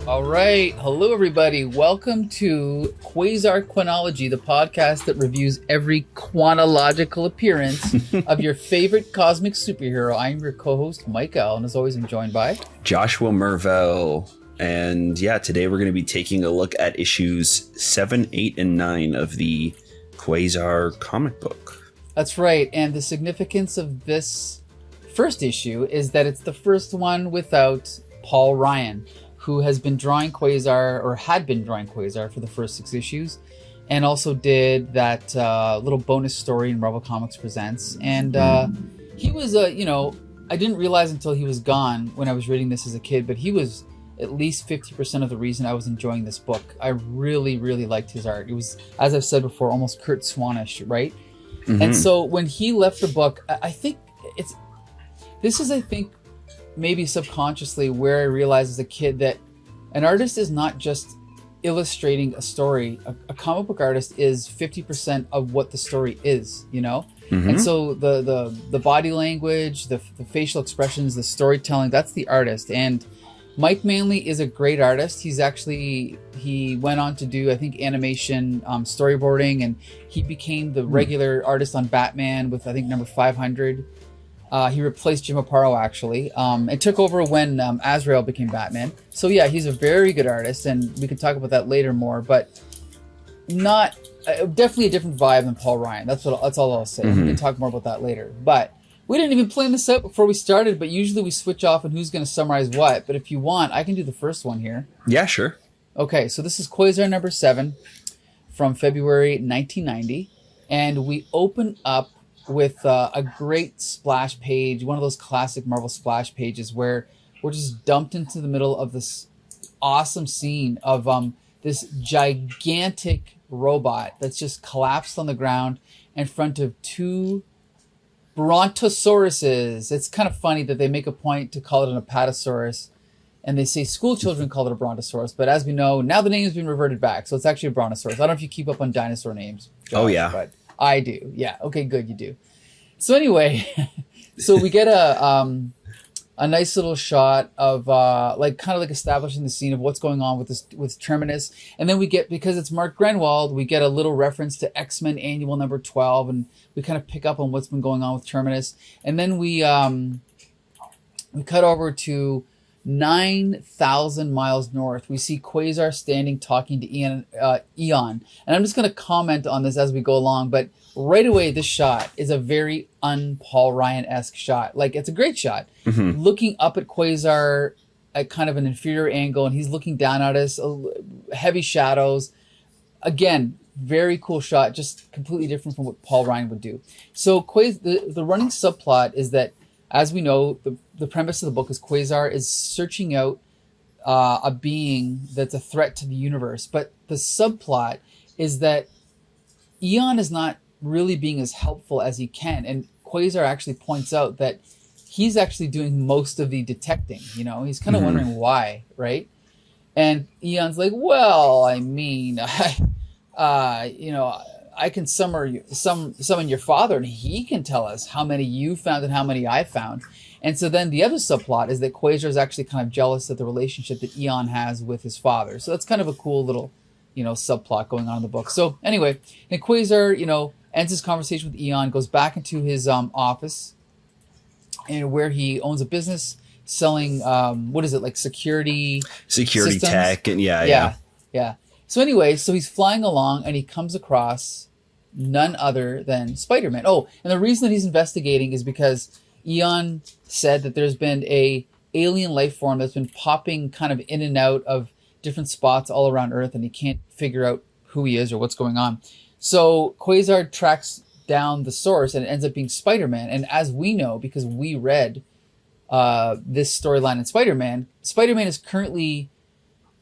All right. Hello, everybody. Welcome to QUA-NOLOGY, the podcast that reviews every chronological appearance of your favorite cosmic superhero. I'm your co-host, Mike L, and as always, I'm joined by Joshua Mervell. And yeah, today we're going to be taking a look at issues 7, 8, and 9 of the Quasar comic book. That's right. And the significance of this first issue is that it's the first one without Paul Ryan, who has been drawing Quasar, or had been drawing Quasar for the first 6 issues, and also did that little bonus story in Marvel Comics Presents. And he was, I didn't realize until he was gone when I was reading this as a kid, but he was at least 50% of the reason I was enjoying this book. I really, really liked his art. It was, as I've said before, almost Kurt Swanish, right? Mm-hmm. And so when he left the book, I think maybe subconsciously where I realized as a kid that an artist is not just illustrating a story. A comic book artist is 50% of what the story is, you know? Mm-hmm. And so the body language, the facial expressions, the storytelling, that's the artist. And Mike Manley is a great artist. He went on to do, I think, animation storyboarding, and he became the regular artist on Batman with, I think, number 500. He replaced Jim Aparo, actually. It took over when Azrael became Batman. So yeah, he's a very good artist, and we can talk about that later more, but not definitely a different vibe than Paul Ryan. That's all I'll say. Mm-hmm. We can talk more about that later. But we didn't even plan this out before we started, but usually we switch off on who's going to summarize what. But if you want, I can do the first one here. Yeah, sure. Okay, so this is Quasar number 7 from February 1990, and we open up with a great splash page, one of those classic Marvel splash pages where we're just dumped into the middle of this awesome scene of this gigantic robot that's just collapsed on the ground in front of 2 brontosauruses. It's kind of funny that they make a point to call it an apatosaurus, and they say school children call it a brontosaurus, but as we know, now the name has been reverted back, so it's actually a brontosaurus. I don't know if you keep up on dinosaur names, Josh, oh yeah, but I do. Yeah. Okay, good. You do. So anyway, so we get a nice little shot of kind of establishing the scene of what's going on with Terminus. And then we get, because it's Mark Gruenwald, we get a little reference to X-Men Annual number 12, and we kind of pick up on what's been going on with Terminus. And then we cut over to 9,000 miles north. We see Quasar standing talking to Eon. And I'm just going to comment on this as we go along, but right away, this shot is a very un-Paul Ryan-esque shot. Like, it's a great shot. Mm-hmm. Looking up at Quasar at kind of an inferior angle, and he's looking down at us, heavy shadows. Again, very cool shot, just completely different from what Paul Ryan would do. So the running subplot is that, as we know, the premise of the book is Quasar is searching out a being that's a threat to the universe. But the subplot is that Eon is not really being as helpful as he can. And Quasar actually points out that he's actually doing most of the detecting. You know, he's kind of wondering why, right? And Eon's like, well, I mean, I can summon your father, and he can tell us how many you found and how many I found. And so then the other subplot is that Quasar is actually kind of jealous of the relationship that Eon has with his father. So that's kind of a cool little, subplot going on in the book. So anyway, then Quasar, ends his conversation with Eon, goes back into his office, and where he owns a business selling, security systems? Tech, and yeah. So anyway, so he's flying along, and he comes across none other than Spider-Man. Oh, and the reason that he's investigating is because Eon said that there's been a alien life form that's been popping kind of in and out of different spots all around Earth, and he can't figure out who he is or what's going on. So Quasar tracks down the source, and it ends up being Spider-Man. And as we know, because we read this storyline in Spider-Man is currently,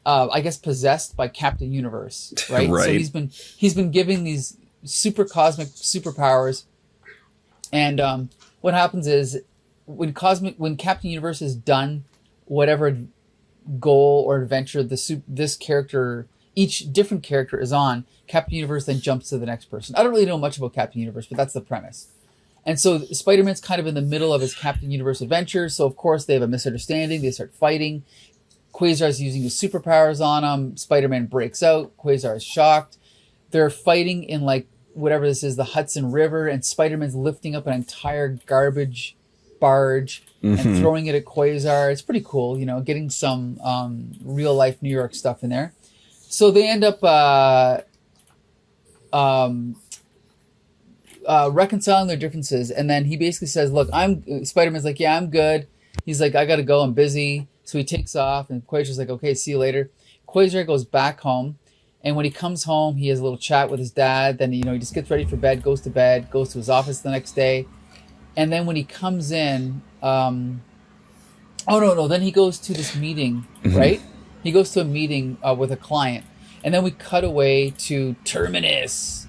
possessed by Captain Universe, right? Right. So he's been giving these super cosmic superpowers, and what happens is when Captain Universe is done whatever goal or adventure this character, each different character is on, Captain Universe then jumps to the next person. I don't really know much about Captain Universe, but that's the premise. And so Spider-Man's kind of in the middle of his Captain Universe adventure. So of course they have a misunderstanding. They start fighting. Quasar's using his superpowers on him. Spider-Man breaks out. Quasar is shocked. They're fighting in like whatever this is, the Hudson River, and Spider-Man's lifting up an entire garbage barge and throwing it at Quasar. It's pretty cool, getting some real life New York stuff in there. So they end up reconciling their differences, and then he basically says, look, Spider-Man's like, yeah, I'm good. He's like, I gotta go, I'm busy. So he takes off, and Quasar's like, okay, see you later. Quasar goes back home. And when he comes home, he has a little chat with his dad. Then, he just gets ready for bed, goes to bed, goes to his office the next day. And then when he comes in, then he goes to this meeting, right? He goes to a meeting with a client. And then we cut away to Terminus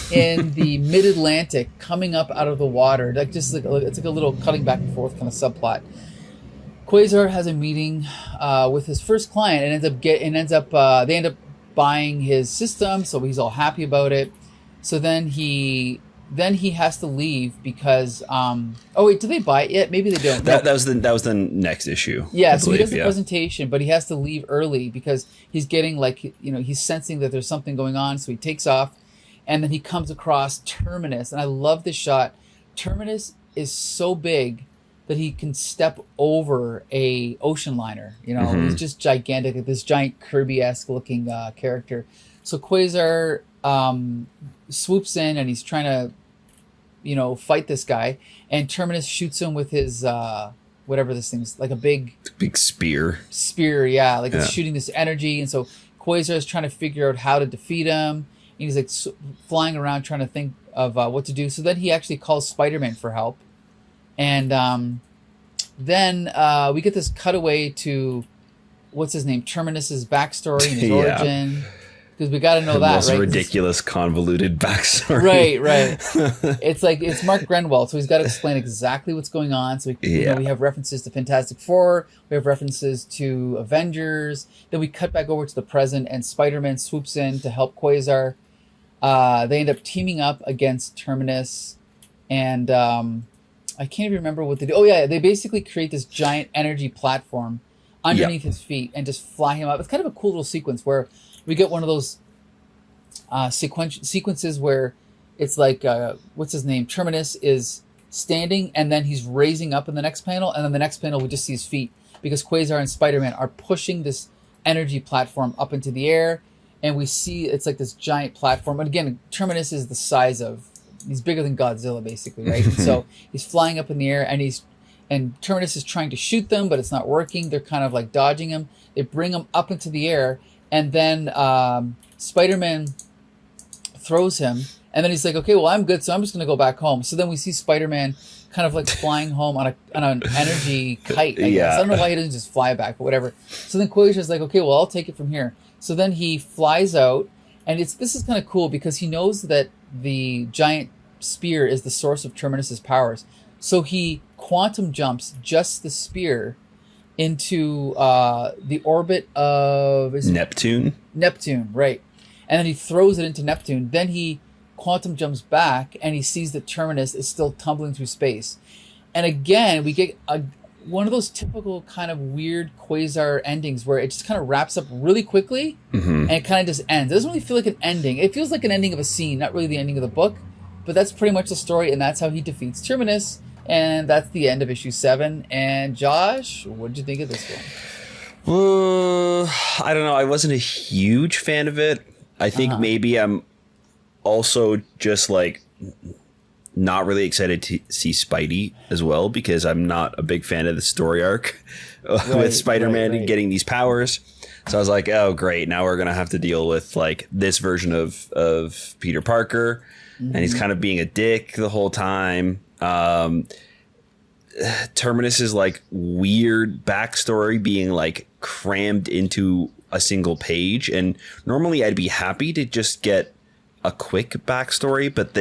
in the mid-Atlantic coming up out of the water. It's like a little cutting back and forth kind of subplot. Quasar has a meeting with his first client and they end up buying his system, so he's all happy about it. So then he has to leave because do they buy it yet? Maybe they don't. That was the next issue. Yeah, so he does the presentation, but he has to leave early because he's getting he's sensing that there's something going on, so he takes off, and then he comes across Terminus, and I love this shot. Terminus is so big that he can step over a ocean liner. He's just gigantic, this giant Kirby-esque looking character. So Quasar swoops in and he's trying to, fight this guy. And Terminus shoots him with his, whatever this thing's, like a big spear. Spear, yeah. It's shooting this energy. And so Quasar is trying to figure out how to defeat him. And he's like flying around trying to think of what to do. So then he actually calls Spider-Man for help. And then we get this cutaway to, what's his name, Terminus's backstory and his origin. Because we got to know that, most right? Ridiculous, convoluted backstory. Right. It's Mark Gruenwald, so he's got to explain exactly what's going on. So we have references to Fantastic Four, we have references to Avengers. Then we cut back over to the present, and Spider-Man swoops in to help Quasar. They end up teaming up against Terminus, and I can't even remember what they do. Oh yeah, they basically create this giant energy platform underneath his feet and just fly him up. It's kind of a cool little sequence where we get one of those sequences where it's like, what's his name? Terminus is standing and then he's raising up in the next panel, and then the next panel we just see his feet because Quasar and Spider-Man are pushing this energy platform up into the air, and we see it's like this giant platform. And again, Terminus is the size of, he's bigger than Godzilla basically, right? And so he's flying up in the air, and Terminus is trying to shoot them, but it's not working. They're kind of like dodging him. They bring him up into the air, and then Spider-Man throws him, and then he's like, okay, well, I'm good, so I'm just going to go back home. So then we see Spider-Man kind of like flying home on an energy kite, I guess. I don't know why he doesn't just fly back, but whatever. So then Quasar's like, okay, well, I'll take it from here. So then he flies out, and this is kind of cool because he knows that the giant spear is the source of Terminus's powers. So he quantum jumps just the spear into the orbit of Neptune. Neptune, right. And then he throws it into Neptune. Then he quantum jumps back and he sees that Terminus is still tumbling through space. And again, we get one of those typical kind of weird Quasar endings where it just kind of wraps up really quickly and it kind of just ends. It doesn't really feel like an ending. It feels like an ending of a scene, not really the ending of the book, but that's pretty much the story, and that's how he defeats Terminus, and that's the end of issue 7. And Josh, what did you think of this one? I don't know. I wasn't a huge fan of it. I think maybe I'm also just like not really excited to see Spidey as well, because I'm not a big fan of the story arc with Spider-Man and getting these powers. So I was like, oh, great. Now we're going to have to deal with like this version of Peter Parker. And he's kind of being a dick the whole time. Terminus's like weird backstory being like crammed into a single page. And normally I'd be happy to just get a quick backstory, but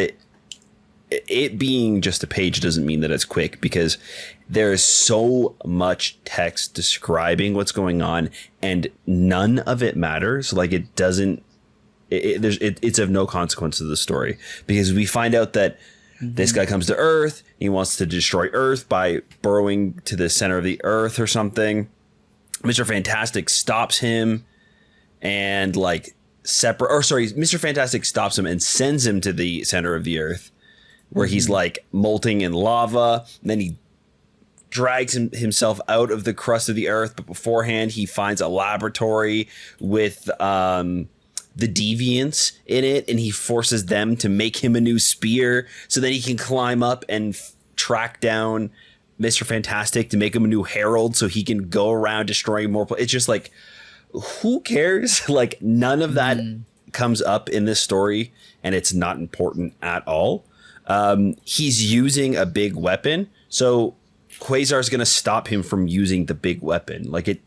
it being just a page doesn't mean that it's quick, because there is so much text describing what's going on and none of it matters. Like it doesn't, it's of no consequence to the story, because we find out that this guy comes to Earth. He wants to destroy Earth by burrowing to the center of the Earth or something. Mr. Fantastic stops him and like Mr. Fantastic stops him and sends him to the center of the earth where he's like molting in lava. And then he drags himself out of the crust of the earth. But beforehand, he finds a laboratory with the deviants in it, and he forces them to make him a new spear so that he can climb up and track down Mr. Fantastic to make him a new herald so he can go around destroying more. It's just like, who cares? Like, none of that comes up in this story, and it's not important at all. He's using a big weapon, so Quasar's going to stop him from using the big weapon. Like,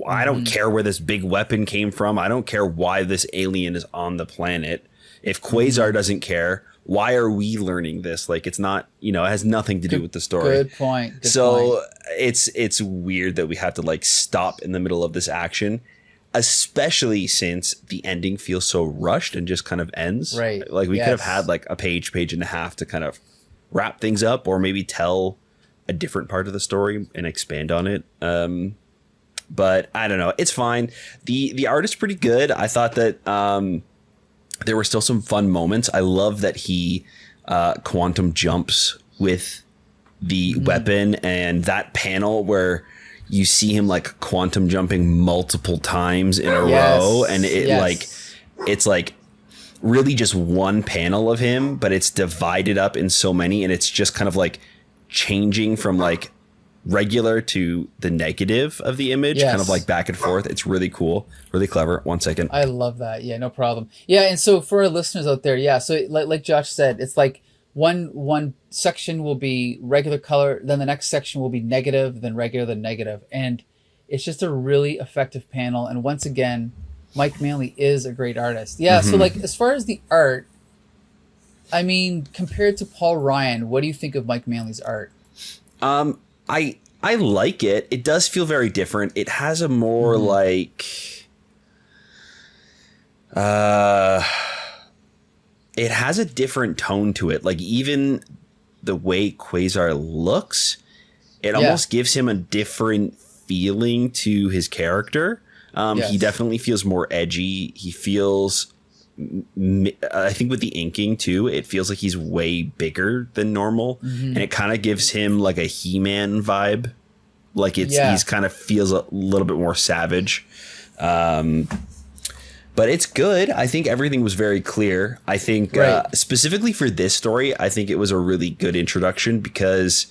I don't care where this big weapon came from. I don't care why this alien is on the planet. If Quasar doesn't care, why are we learning this? Like, it's not, it has nothing to do with the story. Good point. It's weird that we have to like stop in the middle of this action, especially since the ending feels so rushed and just kind of ends. Right. Like, we could have had like a page and a half to kind of wrap things up, or maybe tell a different part of the story and expand on it. But I don't know. It's fine. The art is pretty good. I thought that there were still some fun moments. I love that he quantum jumps with the weapon, and that panel where you see him like quantum jumping multiple times in a row, and it's like really just one panel of him, but it's divided up in so many, and it's just kind of like changing from like regular to the negative of the image, kind of like back and forth. It's really cool, really clever. 1 second. I love that. Yeah, no problem. Yeah, and so for our listeners out there, so like Josh said, it's like one section will be regular color, then the next section will be negative, then regular, then negative, and it's just a really effective panel. And once again, Mike Manley is a great artist. Yeah, so like as far as the art, I mean, compared to Paul Ryan, what do you think of Mike Manley's art? I like it. It does feel very different. It has a more like it has a different tone to it. Like, even the way Quasar looks, it almost gives him a different feeling to his character. He definitely feels more edgy. He feels, I think with the inking too, it feels like he's way bigger than normal, and it kind of gives him like a He-Man vibe. Like he's kind of feels a little bit more savage. But it's good. I think everything was very clear. I think specifically for this story, I think it was a really good introduction because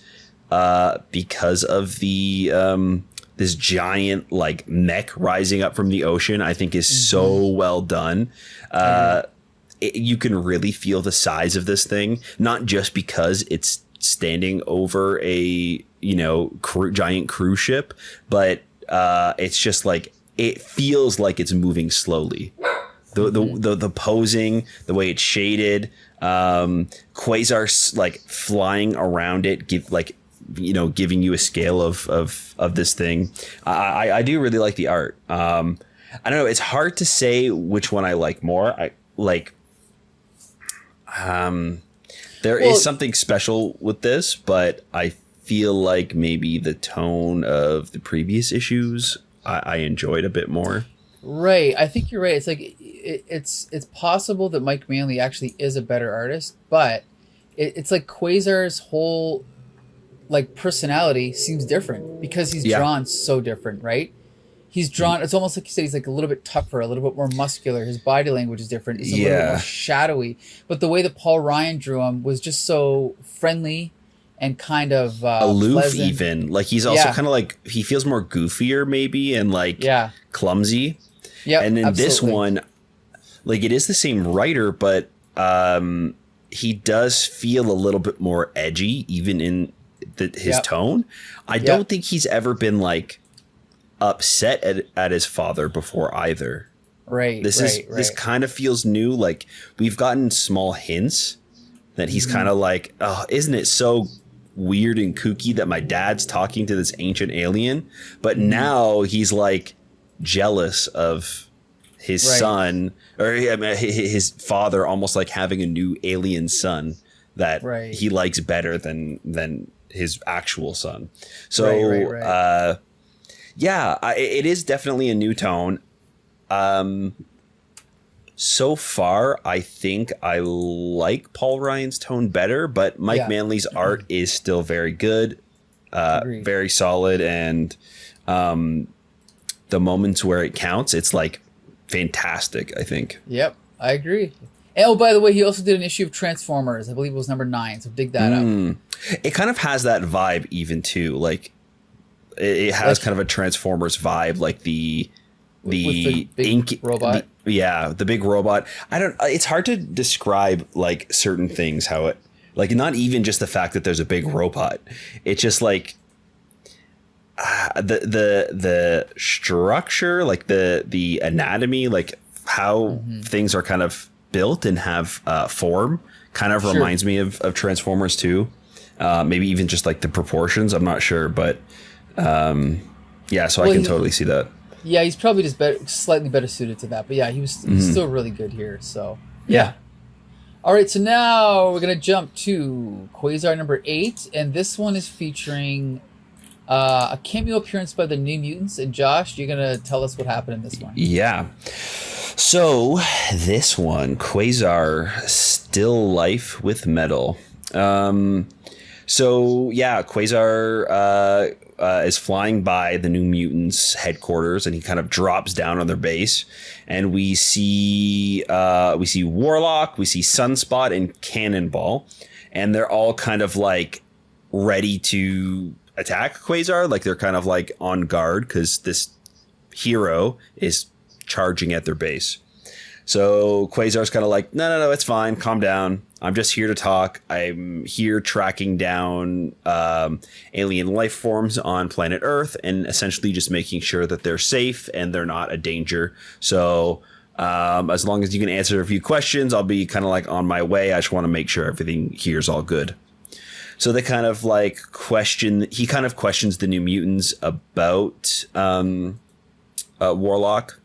of the this giant like mech rising up from the ocean. I think is so well done. You can really feel the size of this thing, not just because it's standing over a giant cruise ship, but it's just like, it feels like it's moving slowly. The posing, the way it's shaded, Quasar like flying around it, giving you a scale of this thing. I do really like the art. I don't know. It's hard to say which one I like more. There is something special with this, but I feel like maybe the tone of the previous issues I enjoyed a bit more. Right. I think you're right. It's like it's possible that Mike Manley actually is a better artist, but it's like Quasar's whole like personality seems different because he's drawn so different, right? He's drawn, it's almost like you said, he's like a little bit tougher, a little bit more muscular. His body language is different. He's a little bit more shadowy. But the way that Paul Ryan drew him was just so friendly and kind of aloof, pleasant. even. Like, he's also kind of like, he feels more goofier maybe, and like clumsy. Yeah. And then this one, like, it is the same writer, but he does feel a little bit more edgy, even in his tone. I don't think he's ever been like upset at his father before either. Right. This kind of feels new. Like, we've gotten small hints that he's kind of like, oh, isn't it so weird and kooky that my dad's talking to this ancient alien? But now he's like jealous of his son, or his father, almost like having a new alien son that he likes better than his actual son. So Yeah, it is definitely a new tone. So far, I think I like Paul Ryan's tone better, but Mike Manley's art is still very good, very solid, and the moments where it counts, it's like fantastic, I think. Yep, I agree. And, oh, by the way, he also did an issue of Transformers. I believe it was number 9, so dig that up. It kind of has that vibe even too. Like it has kind of a Transformers vibe, like the big robot. The big robot. It's hard to describe like certain things, how it, like, not even just the fact that there's a big robot. It's just like the structure, like the anatomy, like how things are kind of built and have form, kind of reminds me of Transformers too. Maybe even just like the proportions. I'm not sure, but so I can totally see that. Yeah, he's probably just slightly better suited to that. But yeah, he's still really good here. So yeah. All right, so now we're gonna jump to Quasar number 8, and this one is featuring a cameo appearance by the New Mutants. And Josh, you're gonna tell us what happened in this one. Yeah. So this one, Quasar, Still Life with Metal. Quasar is flying by the New Mutants headquarters, and he kind of drops down on their base, and we see Warlock, we see Sunspot, and Cannonball, and they're all kind of like ready to attack Quasar. Like they're kind of like on guard because this hero is charging at their base. So Quasar's kind of like, no, it's fine. Calm down. I'm just here to talk. I'm here tracking down alien life forms on planet Earth and essentially just making sure that they're safe and they're not a danger. So as long as you can answer a few questions, I'll be kind of like on my way. I just want to make sure everything here is all good. So they kind of like he kind of questions the New Mutants about Warlock.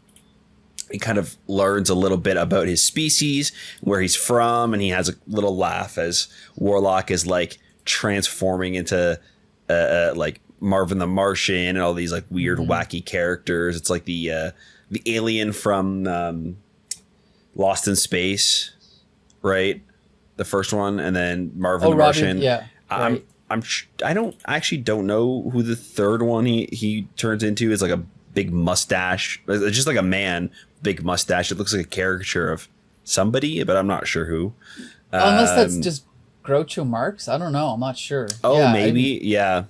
He kind of learns a little bit about his species, where he's from, and he has a little laugh as Warlock is like transforming into like Marvin the Martian and all these like weird, wacky characters. It's like the alien from Lost in Space, right? The first one, and then Marvin the Martian. Yeah, right. I don't know who the third one he turns into. Is like a big mustache. It's just like a man, big mustache. It looks like a caricature of somebody, but I'm not sure who. Unless that's just Groucho Marx. I don't know. I'm not sure. Oh, yeah, maybe. Yeah.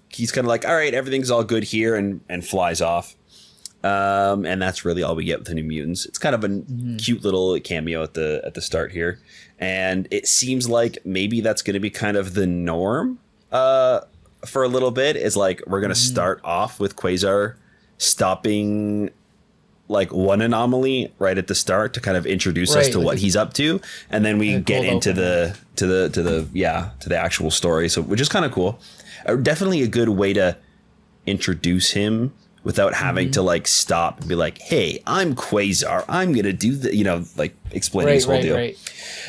He's kind of like, all right, everything's all good here, and flies off. And that's really all we get with the New Mutants. It's kind of a cute little cameo at the start here. And it seems like maybe that's going to be kind of the norm for a little bit, is like we're going to start off with Quasar stopping like one anomaly right at the start to kind of introduce us to what he's up to, and then we get into the actual story. So, which is kind of cool. Definitely a good way to introduce him without having to like stop and be like, hey, I'm Quasar, I'm going to do like explaining his whole deal.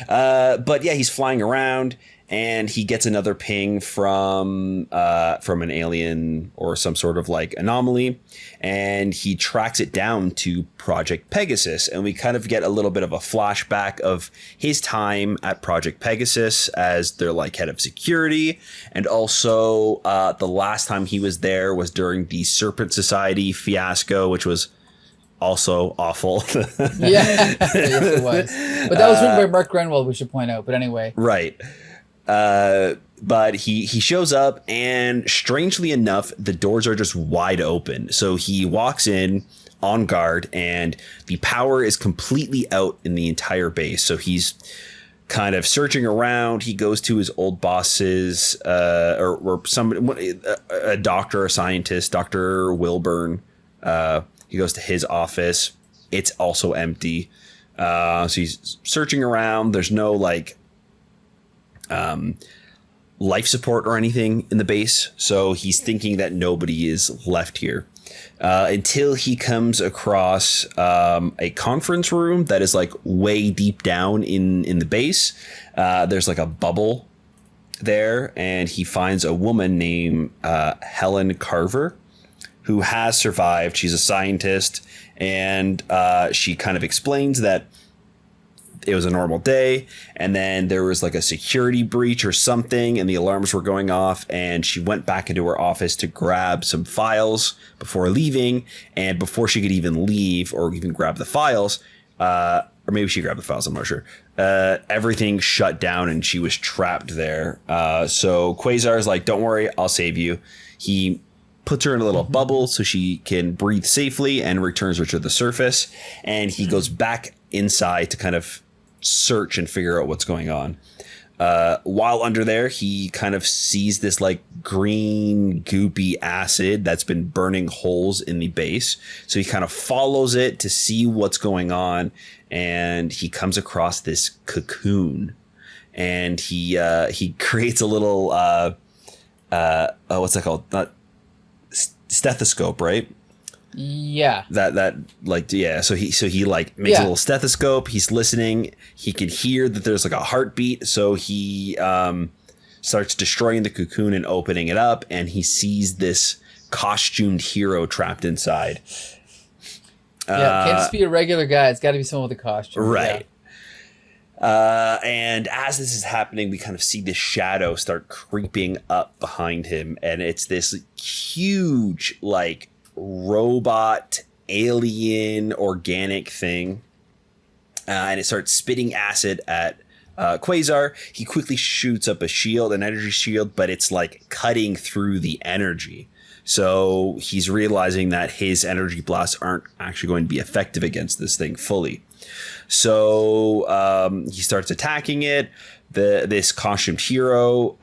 But yeah, he's flying around, and he gets another ping from an alien or some sort of like anomaly, and he tracks it down to Project Pegasus. And we kind of get a little bit of a flashback of his time at Project Pegasus as their like head of security. And also the last time he was there was during the Serpent Society fiasco, which was also awful. Yes, it was. But that was written by Mark Gruenwald, we should point out. But anyway. Right. But he shows up, and strangely enough, the doors are just wide open. So he walks in on guard, and the power is completely out in the entire base. So he's kind of searching around. He goes to his old bosses, or somebody, a doctor, a scientist, Dr. Wilburn. He goes to his office. It's also empty. So he's searching around. There's no like life support or anything in the base, so he's thinking that nobody is left here until he comes across a conference room that is like way deep down in the base. There's like a bubble there, and he finds a woman named Helen Carver, who has survived. She's a scientist, and she kind of explains that it was a normal day, and then there was like a security breach or something, and the alarms were going off, and she went back into her office to grab some files before leaving, and before she could even leave or even grab the files, or maybe she grabbed the files, I'm not sure, everything shut down and she was trapped there. So Quasar is like, don't worry, I'll save you. He puts her in a little bubble so she can breathe safely and returns her to the surface. And he goes back inside to kind of search and figure out what's going on. While under there, he kind of sees this like green goopy acid that's been burning holes in the base. So he kind of follows it to see what's going on. And he comes across this cocoon, and he creates a little, what's that called? Not stethoscope, right? Yeah. That like, yeah. So he like makes a little stethoscope. He's listening. He can hear that there's like a heartbeat. So he starts destroying the cocoon and opening it up, and he sees this costumed hero trapped inside. Yeah, can't just be a regular guy. It's got to be someone with a costume. Right. Yeah. And as this is happening, we kind of see this shadow start creeping up behind him. And it's this huge, like, robot, alien, organic thing. And it starts spitting acid at Quasar. He quickly shoots up a shield, an energy shield, but it's, like, cutting through the energy. So he's realizing that his energy blasts aren't actually going to be effective against this thing fully. So he starts attacking it. This costumed hero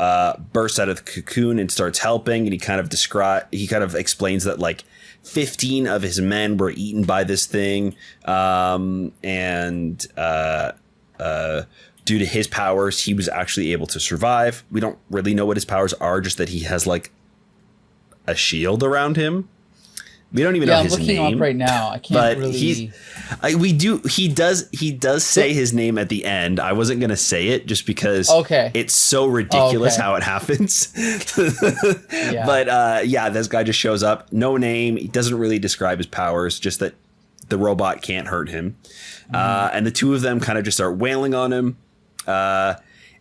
bursts out of the cocoon and starts helping. And he kind of explains that like 15 of his men were eaten by this thing. And due to his powers, he was actually able to survive. We don't really know what his powers are, just that he has like a shield around him. We don't even know his name. Yeah, I'm looking up right now. I can't really. He does say his name at the end. I wasn't gonna say it just because it's so ridiculous how it happens. Yeah. But this guy just shows up. No name. He doesn't really describe his powers. Just that the robot can't hurt him. And the two of them kind of just start wailing on him.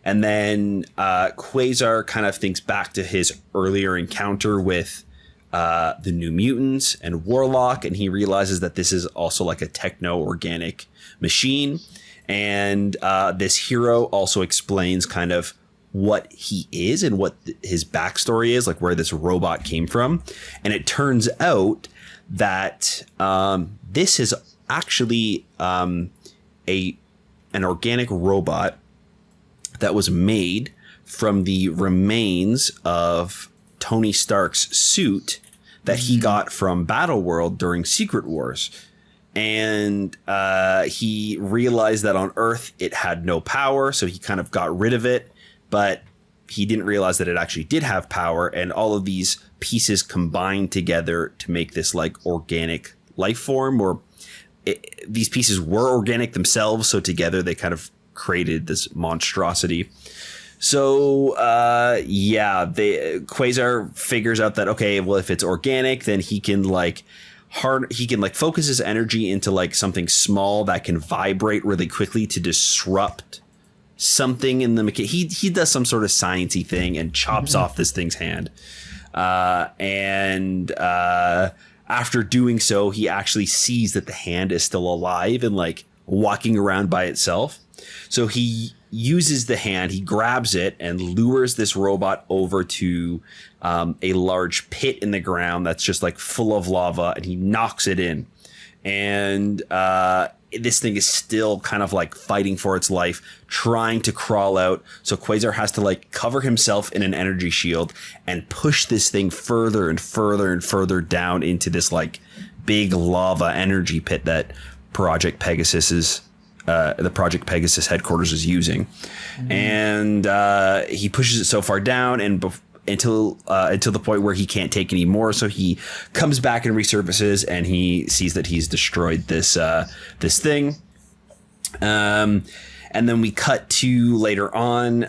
And then Quasar kind of thinks back to his earlier encounter with the New Mutants and Warlock, and he realizes that this is also like a techno-organic machine. And this hero also explains kind of what he is and what his backstory is, like where this robot came from. And it turns out that this is actually an organic robot that was made from the remains of Tony Stark's suit that he got from Battleworld during Secret Wars. And he realized that on Earth it had no power, so he kind of got rid of it, but he didn't realize that it actually did have power, and all of these pieces combined together to make this like organic life form, or these pieces were organic themselves, so together they kind of created this monstrosity. So, Quasar figures out that, okay, well, if it's organic, then he can focus his energy into like something small that can vibrate really quickly to disrupt something in the mechanic. He does some sort of sciencey thing and chops off this thing's hand. After doing so, he actually sees that the hand is still alive and like walking around by itself. So he uses the hand, he grabs it and lures this robot over to a large pit in the ground that's just like full of lava, and he knocks it in. And this thing is still kind of like fighting for its life, trying to crawl out. So Quasar has to like cover himself in an energy shield and push this thing further and further and further down into this like big lava energy pit that Project Pegasus headquarters is using. And he pushes it so far down and until the point where he can't take any more. So he comes back and resurfaces, and he sees that he's destroyed this thing. And then we cut to later on.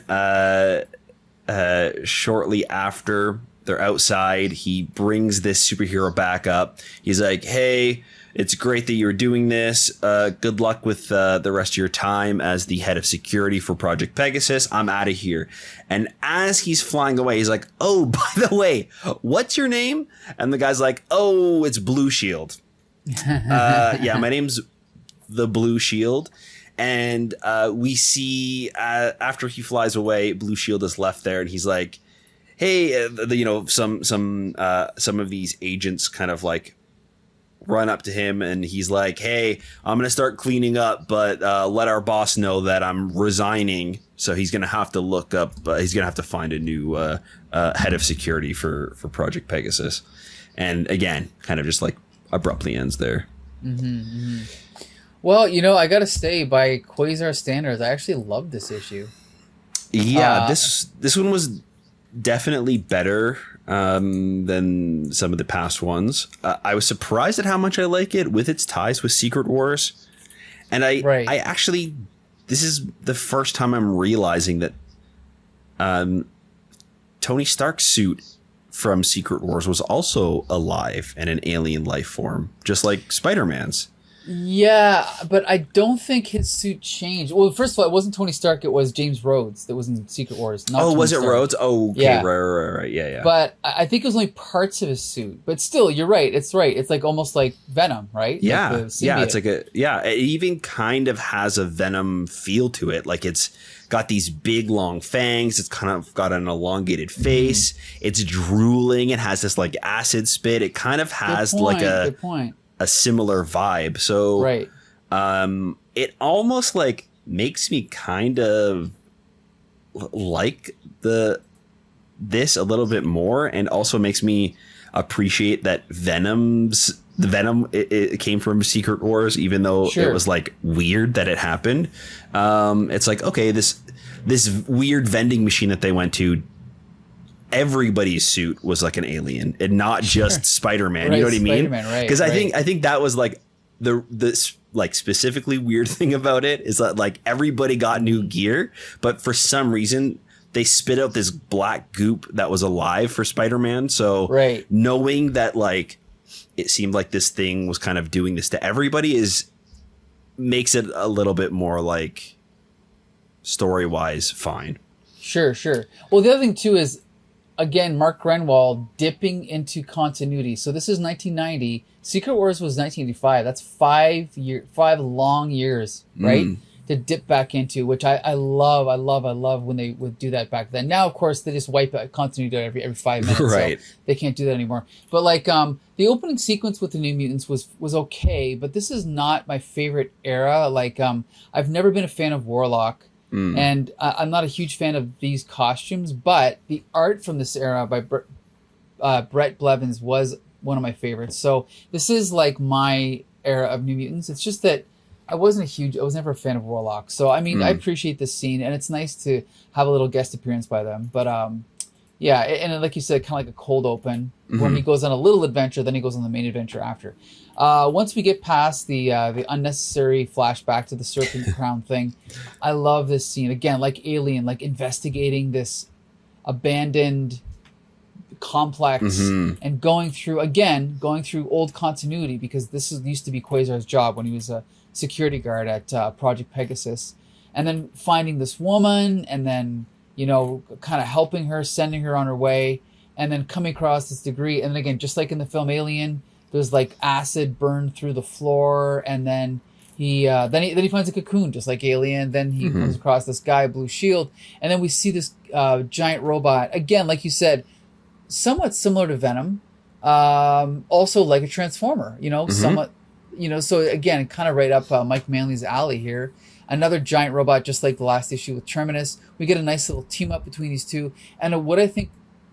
shortly after they're outside, he brings this superhero back up. He's like, hey, it's great that you're doing this. Good luck with the rest of your time as the head of security for Project Pegasus. I'm out of here. And as he's flying away, he's like, oh, by the way, what's your name? And the guy's like, oh, it's Blue Shield. Yeah, my name's the Blue Shield. And we see after he flies away, Blue Shield is left there, and he's like, hey, some of these agents kind of like run up to him, and he's like, hey, I'm going to start cleaning up, but let our boss know that I'm resigning. So he's going to have to look up, he's going to have to find a new head of security for Project Pegasus. And again, kind of just like abruptly ends there. Well, I got to say, by Quasar standards, I actually love this issue. Yeah, this one was definitely better than some of the past ones. I was surprised at how much I like it with its ties with Secret Wars. And I actually, this is the first time I'm realizing that Tony Stark's suit from Secret Wars was also alive and an alien life form, just like Spider-Man's. Yeah, but I don't think his suit changed. Well, first of all, it wasn't Tony Stark. It was James Rhodes that was in Secret Wars. Not Tony was it Stark. Rhodes? Oh, okay, yeah. Right. Yeah. But I think it was only parts of his suit. But still, you're right. It's right. It's like almost like Venom, right? Yeah, like it's like it even kind of has a Venom feel to it. Like it's got these big long fangs. It's kind of got an elongated face. It's drooling. It has this like acid spit. It kind of has good point. A similar vibe. So right. It almost like makes me kind of like this a little bit more, and also makes me appreciate that the Venom it came from Secret Wars, even though it was like weird that it happened. It's like, okay, this weird vending machine that they went to, everybody's suit was like an alien and not just Spider-Man. Right, you know what I mean? Right. Because I think that was like the like specifically weird thing about it is that like everybody got new gear, but for some reason they spit out this black goop that was alive for Spider-Man. So knowing that like it seemed like this thing was kind of doing this to everybody makes it a little bit more like story-wise fine. Sure. Well, the other thing too is, again, Mark Gruenwald dipping into continuity. So this is 1990. Secret Wars was 1985. That's 5 long years, right? To dip back into, which I love when they would do that back then. Now, of course, they just wipe out continuity every 5 minutes. Right. So they can't do that anymore. But like the opening sequence with the New Mutants was okay, but this is not my favorite era. Like I've never been a fan of Warlock. And I'm not a huge fan of these costumes, but the art from this era by Brett Blevins was one of my favorites. So this is like my era of New Mutants. It's just that I was never a fan of Warlock. So, I mean, I appreciate this scene, and it's nice to have a little guest appearance by them. But, yeah, and like you said, kind of like a cold open when he goes on a little adventure, then he goes on the main adventure after. Once we get past the unnecessary flashback to the Serpent Crown thing, I love this scene. Again, like Alien, like investigating this abandoned complex and going through old continuity, because this used to be Quasar's job when he was a security guard at Project Pegasus. And then finding this woman, and then, kind of helping her, sending her on her way, and then coming across this degree. And then again, just like in the film Alien, there's like acid burned through the floor, and then he finds a cocoon just like Alien. Then he comes across this guy, Blue Shield, and then we see this giant robot. Again, like you said, somewhat similar to Venom, also like a Transformer. Somewhat. So again, kind of right up Mike Manley's alley here. Another giant robot, just like the last issue with Terminus. We get a nice little team up between these two. And what I think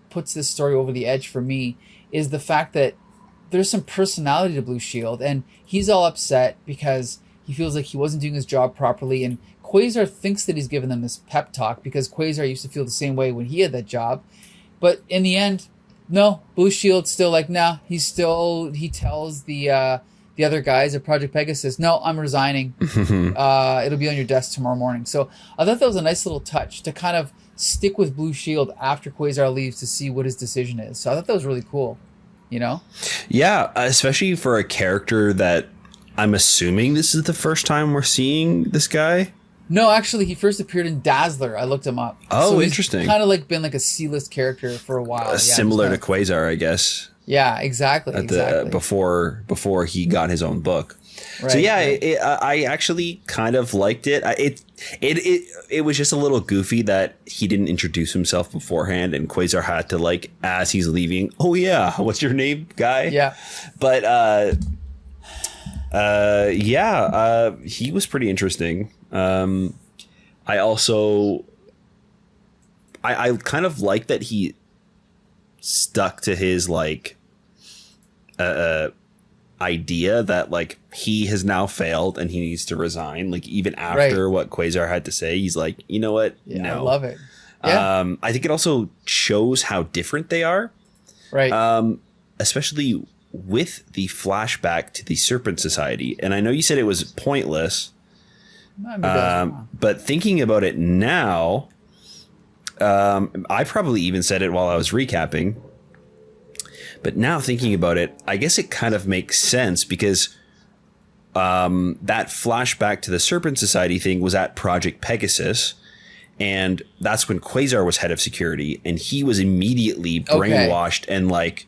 puts this story over the edge for me is the fact that there's some personality to Blue Shield, and he's all upset because he feels like he wasn't doing his job properly. And Quasar thinks that he's given them this pep talk because Quasar used to feel the same way when he had that job. But in the end, no, Blue Shield's still like, nah, he tells the other guys at Project Pegasus, no, I'm resigning. It'll be on your desk tomorrow morning. So I thought that was a nice little touch to kind of stick with Blue Shield after Quasar leaves to see what his decision is. So I thought that was really cool, you know? Yeah, especially for a character that I'm assuming this is the first time we're seeing this guy. No, actually, he first appeared in Dazzler. I looked him up. Oh, so interesting. Kind of like been like a C-list character for a while. Similar to Quasar, I guess. Yeah, exactly. Before he got his own book. Right, so yeah, right. I actually kind of liked it. It was just a little goofy that he didn't introduce himself beforehand, and Quasar had to, like, as he's leaving, oh yeah, what's your name, guy? Yeah. But he was pretty interesting. I also I kind of like that he stuck to his, like, idea that, like, he has now failed and he needs to resign. Like, even after what Quasar had to say, he's like, you know what? Yeah, no. I love it. Yeah. I think it also shows how different they are. Right. Especially with the flashback to the Serpent Society. And I know you said it was pointless. But thinking about it now, I probably even said it while I was recapping. But now thinking about it, I guess it kind of makes sense because that flashback to the Serpent Society thing was at Project Pegasus. And that's when Quasar was head of security. And he was immediately brainwashed and, like,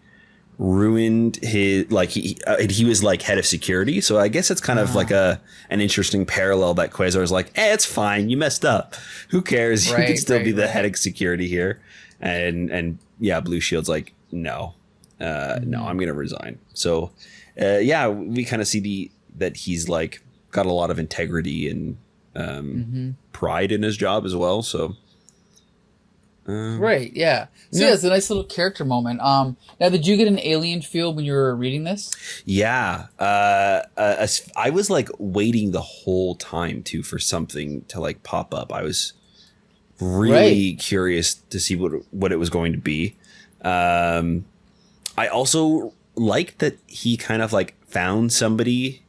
ruined his, like, he was, like, head of security. So I guess it's kind of like an interesting parallel that Quasar is like, it's fine. You messed up. Who cares? You can still be the head of security here. And yeah, Blue Shield's like, no. No, I'm going to resign. So, we kind of see that he's, like, got a lot of integrity and pride in his job as well. So, right, yeah. So yeah, it's a nice little character moment. Now, did you get an alien feel when you were reading this? Yeah, I was, like, waiting the whole time too for something to, like, pop up. I was really curious to see what it was going to be. I also liked that he kind of, like, found somebody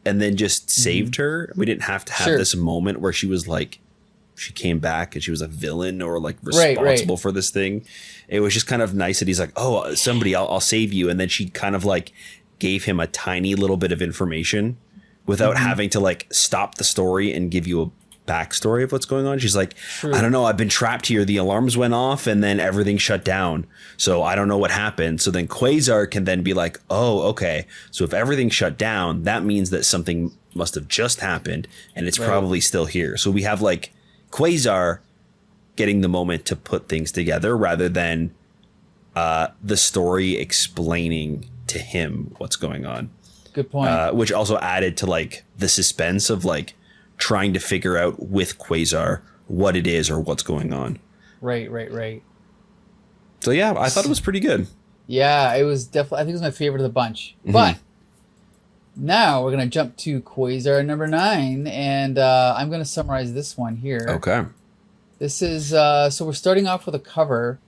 and then just saved her. We didn't have to have this moment where she was like, she came back and she was a villain or, like, responsible for this thing. It was just kind of nice that he's like, oh, somebody, I'll save you. And then she kind of, like, gave him a tiny little bit of information without having to, like, stop the story and give you a backstory of what's going on. She's like, I don't know, I've been trapped here. The alarms went off and then everything shut down. So I don't know what happened. So then Quasar can then be like, oh, okay. So if everything shut down, that means that something must have just happened and it's probably still here. So we have, like, Quasar getting the moment to put things together rather than the story explaining to him what's going on. Good point. Which also added to, like, the suspense of, like, trying to figure out with Quasar what it is or what's going on. Right. So yeah, I thought it was pretty good. Yeah, it was definitely, I think it was my favorite of the bunch. But now we're going to jump to Quasar number 9, and I'm going to summarize this one here. Okay. This is, so we're starting off with a cover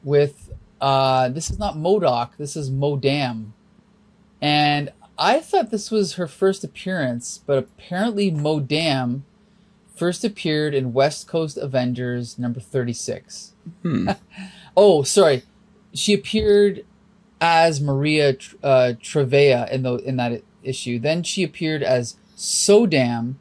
with, this is not M.O.D.A.M, this is M.O.D.A.M. And I thought this was her first appearance, but apparently M.O.D.A.M first appeared in West Coast Avengers number 36. Oh, sorry. She appeared as Maria Trevea in that issue. Then she appeared as So-Dam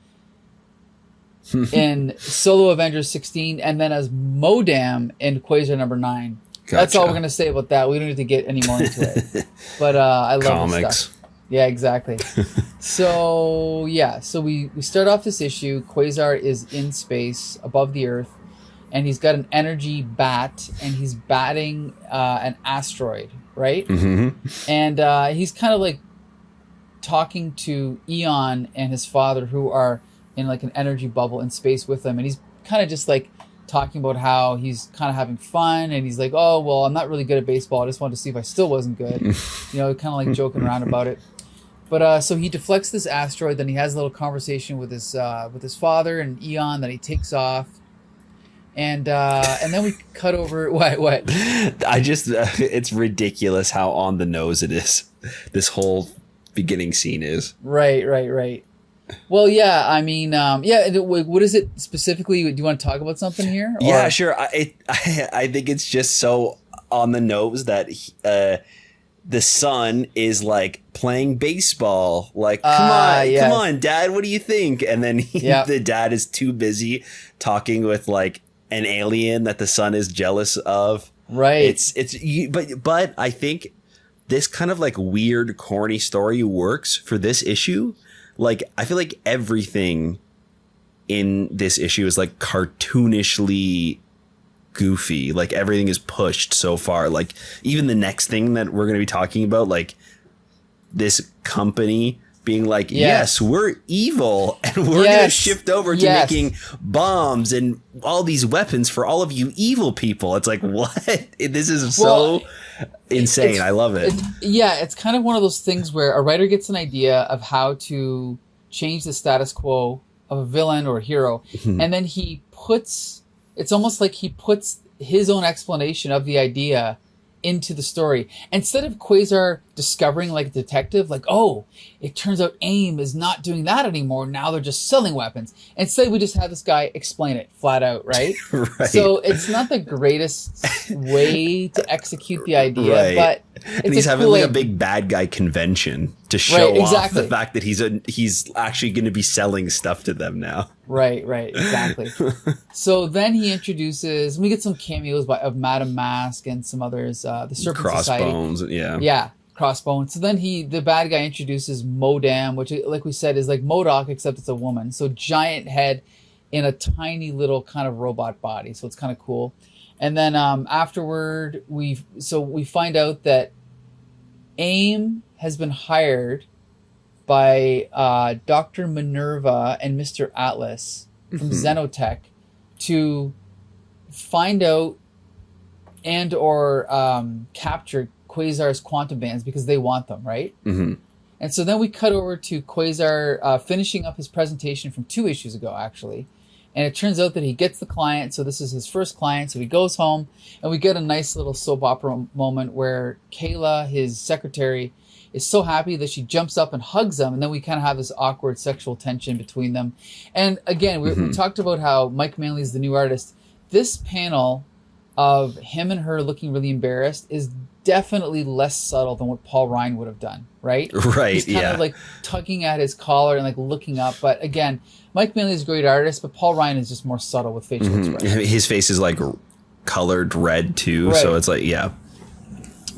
in Solo Avengers 16, and then as M.O.D.A.M in Quasar number 9. Gotcha. That's all we're going to say about that. We don't need to get any more into it. But I love comics. This stuff. Yeah, exactly. So we start off this issue. Quasar is in space above the Earth, and he's got an energy bat, and he's batting an asteroid, right? And he's kind of, like, talking to Eon and his father, who are in, like, an energy bubble in space with him, and he's kind of just, like, talking about how he's kind of having fun, and he's like, oh, well, I'm not really good at baseball. I just wanted to see if I still wasn't good. You know, kind of, like, joking around about it. But so he deflects this asteroid, then he has a little conversation with his father and Eon, then he takes off. And then we cut over what? I just it's ridiculous how on the nose it is. This whole beginning scene is. Right. Well, yeah, I mean, what is it specifically? Do you want to talk about something here? Or? Yeah, sure. I think it's just so on the nose that the son is like playing baseball. Like, come on, Dad, what do you think? And then the dad is too busy talking with like an alien that the son is jealous of. Right. But I think this kind of like weird, corny story works for this issue. Like, I feel like everything in this issue is like cartoonishly goofy. Like, everything is pushed so far. Like, even the next thing that we're going to be talking about, like this company being like, yes, we're evil and we're going to shift over to making bombs and all these weapons for all of you evil people. It's like, what? This is so insane. I love it. It's kind of one of those things where a writer gets an idea of how to change the status quo of a villain or a hero, and then it's almost like he puts his own explanation of the idea into the story. Instead of Quasar discovering like a detective, like, oh, it turns out AIM is not doing that anymore. Now they're just selling weapons. Instead, we just have this guy explain it flat out, right? Right. So it's not the greatest way to execute the idea, but and he's having like a big bad guy convention to show off the fact that he's actually going to be selling stuff to them now. Right, exactly. So then he introduces, we get some cameos of Madame Mask and some others, the Serpent Crossbones, Society. Yeah, Crossbones. So then the bad guy introduces M.O.D.A.M, which, like we said, is like M.O.D.A.K, except it's a woman. So giant head in a tiny little kind of robot body. So it's kind of cool. And then afterward, we find out that AIM has been hired by Dr. Minerva and Mr. Atlas from Xenotech to find out and or capture Quasar's quantum bands because they want them, right? Mm-hmm. And so then we cut over to Quasar finishing up his presentation from 2 issues ago, actually. And it turns out that he gets the client, so this is his first client, so he goes home, and we get a nice little soap opera moment where Kayla, his secretary, is so happy that she jumps up and hugs him, and then we kind of have this awkward sexual tension between them. And again, we talked about how Mike Manley is the new artist. This panel of him and her looking really embarrassed is definitely less subtle than what Paul Ryan would have done, right? Right, He's kind of like tugging at his collar and like looking up. But again, Mike Manley is a great artist, but Paul Ryan is just more subtle with facial expression. His face is like colored red too, so it's like,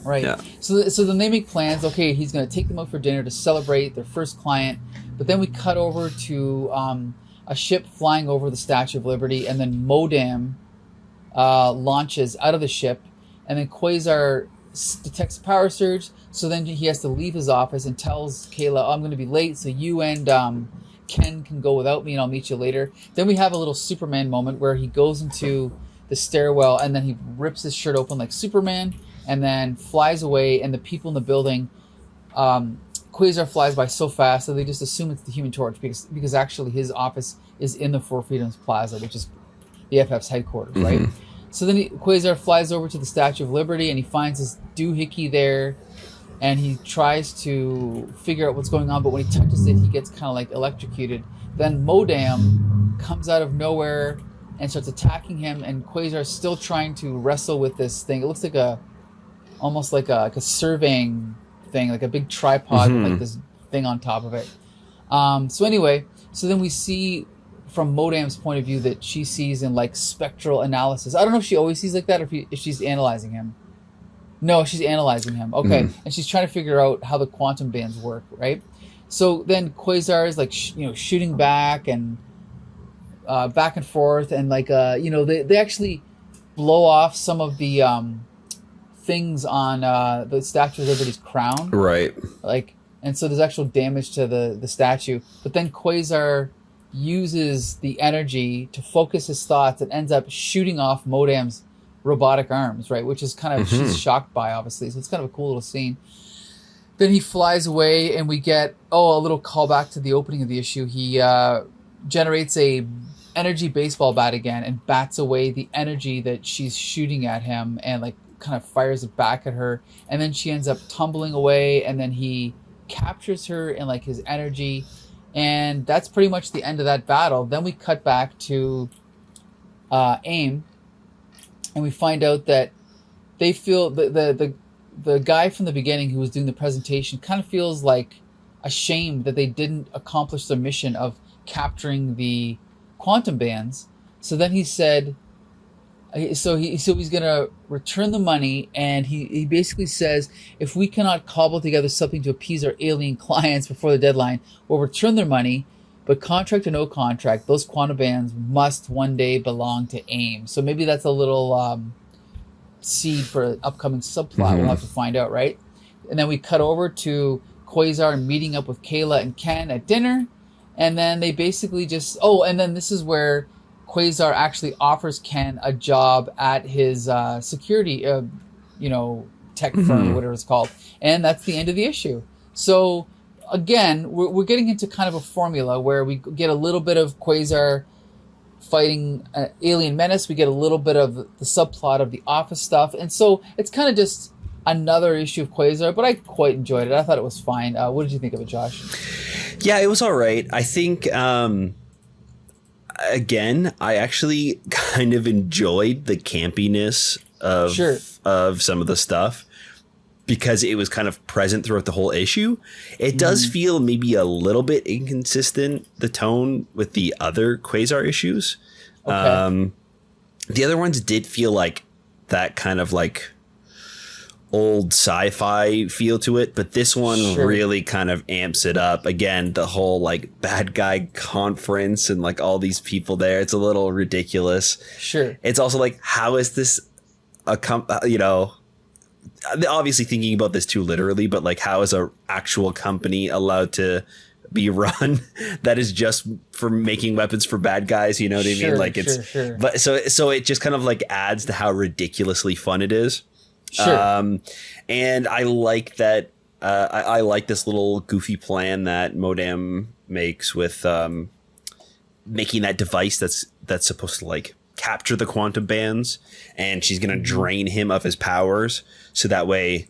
Right. Yeah. So then they make plans. Okay, he's going to take them out for dinner to celebrate their first client. But then we cut over to a ship flying over the Statue of Liberty, and then M.O.D.A.M launches out of the ship, and then Quasar detects a power surge. So then he has to leave his office and tells Kayla, I'm going to be late, so you and Ken can go without me, and I'll meet you later. Then we have a little Superman moment where he goes into the stairwell, and then he rips his shirt open like Superman, and then flies away, and the people in the building, Quasar flies by so fast that they just assume it's the Human Torch because actually his office is in the Four Freedoms Plaza, which is the FF's headquarters, right? So then Quasar flies over to the Statue of Liberty, and he finds this doohickey there, and he tries to figure out what's going on, but when he touches it, he gets kind of like electrocuted. Then M.O.D.A.M comes out of nowhere and starts attacking him, and Quasar's still trying to wrestle with this thing. It looks like almost like a surveying thing, like a big tripod with like this thing on top of it. So anyway, so then we see from M.O.D.A.M's point of view that she sees in like spectral analysis. I don't know if she always sees like that or if she's analyzing him. No, she's analyzing him. Okay. And she's trying to figure out how the quantum bands work, right? So then Quasar is like, shooting back and back and forth. And like, they actually blow off some of the things on the Statue of Liberty's crown. Right. Like, and so there's actual damage to the statue. But then Quasar uses the energy to focus his thoughts and ends up shooting off M.O.D.A.M's robotic arms, right? Which is kind of, she's shocked by, obviously. So it's kind of a cool little scene. Then he flies away, and we get, a little callback to the opening of the issue. He generates a energy baseball bat again and bats away the energy that she's shooting at him and like kind of fires it back at her. And then she ends up tumbling away, and then he captures her in like his energy And that's pretty much the end of that battle. Then we cut back to AIM, and we find out that they feel the guy from the beginning who was doing the presentation kind of feels like ashamed that they didn't accomplish their mission of capturing the quantum bands. So then he said, he's going to return the money, and he basically says, if we cannot cobble together something to appease our alien clients before the deadline, we'll return their money, but contract or no contract, those quantum bands must one day belong to AIM. So maybe that's a little seed for an upcoming subplot. We'll have to find out, right? And then we cut over to Quasar meeting up with Kayla and Ken at dinner, and then they basically just... Oh, and then this is where Quasar actually offers Ken a job at his security, tech firm, or whatever it's called. And that's the end of the issue. So, again, we're getting into kind of a formula where we get a little bit of Quasar fighting an alien menace. We get a little bit of the subplot of the office stuff. And so it's kind of just another issue of Quasar, but I quite enjoyed it. I thought it was fine. What did you think of it, Josh? Yeah, it was all right. I think... Again, I actually kind of enjoyed the campiness of some of the stuff because it was kind of present throughout the whole issue. It does feel maybe a little bit inconsistent, the tone with the other Quasar issues. Okay. The other ones did feel like that kind of like old sci-fi feel to it, but this one really kind of amps it up. Again, the whole like bad guy conference and like all these people there, it's a little ridiculous. Sure. It's also like, how is this obviously thinking about this too literally, but like, how is a actual company allowed to be run that is just for making weapons for bad guys? You know what I mean? Like but so it just kind of like adds to how ridiculously fun it is. Sure. And I like that. I like this little goofy plan that M.O.D.A.M makes with making that device that's supposed to like capture the quantum bands, and she's going to drain him of his powers so that way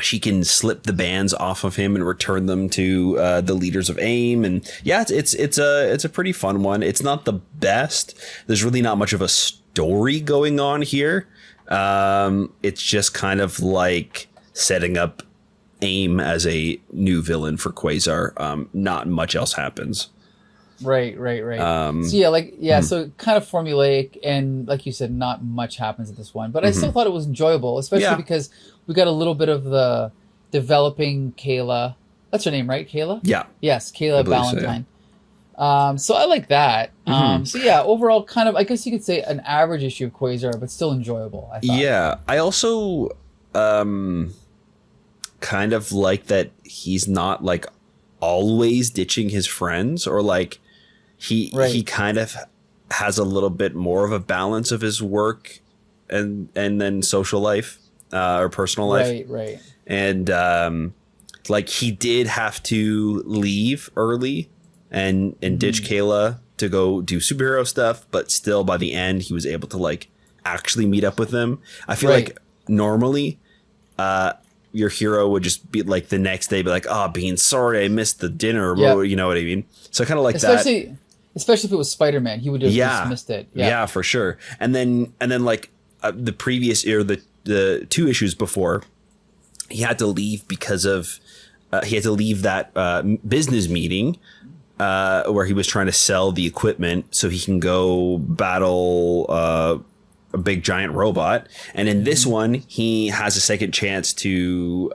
she can slip the bands off of him and return them to the leaders of AIM. And yeah, it's a pretty fun one. It's not the best. There's really not much of a story going on here. It's just kind of like setting up AIM as a new villain for Quasar. Not much else happens. Right. So kind of formulaic, and like you said, not much happens in this one. But I still thought it was enjoyable, especially because we got a little bit of the developing Kayla. That's her name, right? Kayla? Yeah. Yes, Kayla Valentine. So I like that. So yeah, overall, kind of, I guess you could say an average issue of Quasar, but still enjoyable, I thought. Yeah, I also kind of like that he's not like always ditching his friends, or like he kind of has a little bit more of a balance of his work and then social life or personal life. Right. And like he did have to leave early and ditch Kayla to go do superhero stuff, but still by the end he was able to like actually meet up with them. I feel like normally your hero would just be like the next day be like, oh, Bean, sorry I missed the dinner, you know what I mean? So kind of like that. Especially if it was Spider-Man, he would have dismissed it. Yeah, for sure. And then like the previous year, the 2 issues before, he had to leave because of he had to leave that business meeting where he was trying to sell the equipment so he can go battle a big giant robot. And in this one, he has a second chance to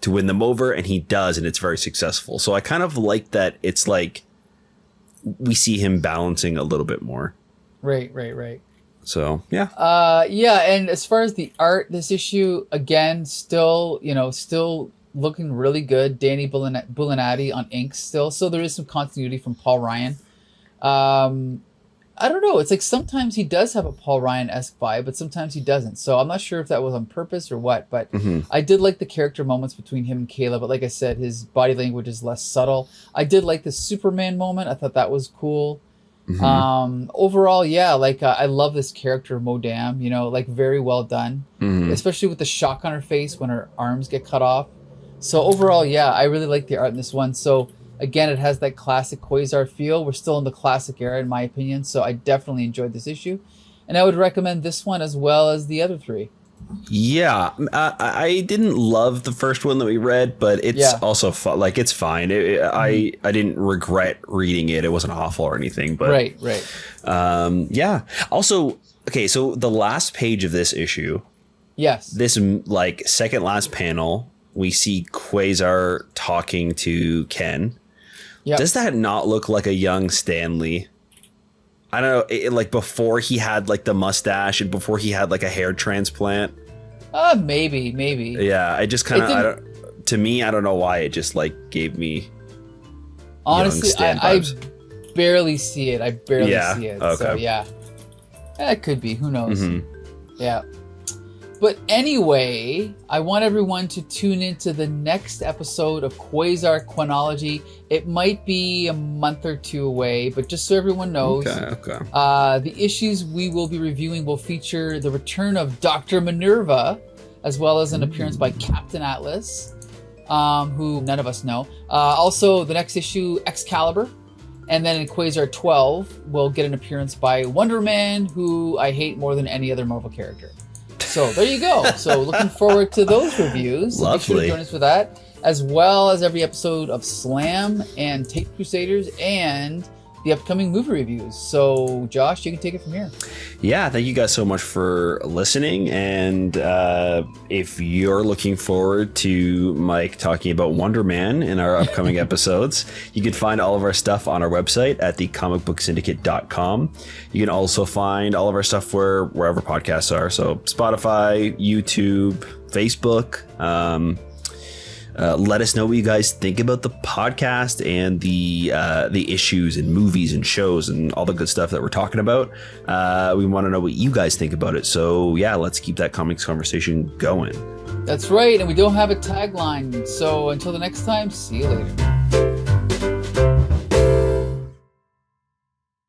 win them over, and he does, and it's very successful. So I kind of like that. It's like we see him balancing a little bit more. Right. So yeah. And as far as the art, this issue again, still looking really good. Danny Bulanadi on ink still. So there is some continuity from Paul Ryan. I don't know. It's like sometimes he does have a Paul Ryan-esque vibe, but sometimes he doesn't. So I'm not sure if that was on purpose or what. But I did like the character moments between him and Kayla. But like I said, his body language is less subtle. I did like the Superman moment. I thought that was cool. Overall, yeah, like I love this character M.O.D.A.M, like very well done, especially with the shock on her face when her arms get cut off. So overall, yeah, I really like the art in this one. So Again, it has that classic Quasar feel. We're still in the classic era, in my opinion, so I definitely enjoyed this issue. And I would recommend this one as well as the other three. Yeah, I didn't love the first one that we read, but it's also like it's fine. I didn't regret reading it. It wasn't awful or anything. But right. Yeah. Also, okay, so the last page of this issue. Yes. This like second last panel, we see Quasar talking to Ken. Yep. Does that not look like a young Stanley? I don't know, like before he had like the mustache and before he had like a hair transplant. Maybe. Yeah, I just kind of, to me, I don't know why it just like gave me. Honestly, I barely see it. I barely see it. Okay. So yeah, it could be. Who knows? Yeah. But anyway, I want everyone to tune into the next episode of Quasar QUA-NOLOGY. It might be a month or two away, but just so everyone knows, the issues we will be reviewing will feature the return of Dr. Minerva, as well as an appearance by Captain Atlas, who none of us know. Also, the next issue, Excalibur. And then in Quasar 12, we'll get an appearance by Wonder Man, who I hate more than any other Marvel character. So there you go. So looking forward to those reviews. Lovely. Make sure to join us for that, as well as every episode of Slam and Tape Crusaders and the upcoming movie reviews. So Josh, you can take it from here. Yeah, thank you guys so much for listening. And if you're looking forward to Mike talking about Wonder Man in our upcoming episodes, you can find all of our stuff on our website at thecomicbooksyndicate.com. You can also find all of our stuff wherever podcasts are. So Spotify, YouTube, Facebook. Let us know what you guys think about the podcast and the issues and movies and shows and all the good stuff that we're talking about. We want to know what you guys think about it. So yeah, let's keep that comics conversation going. That's right. And we don't have a tagline. So until the next time, see you later.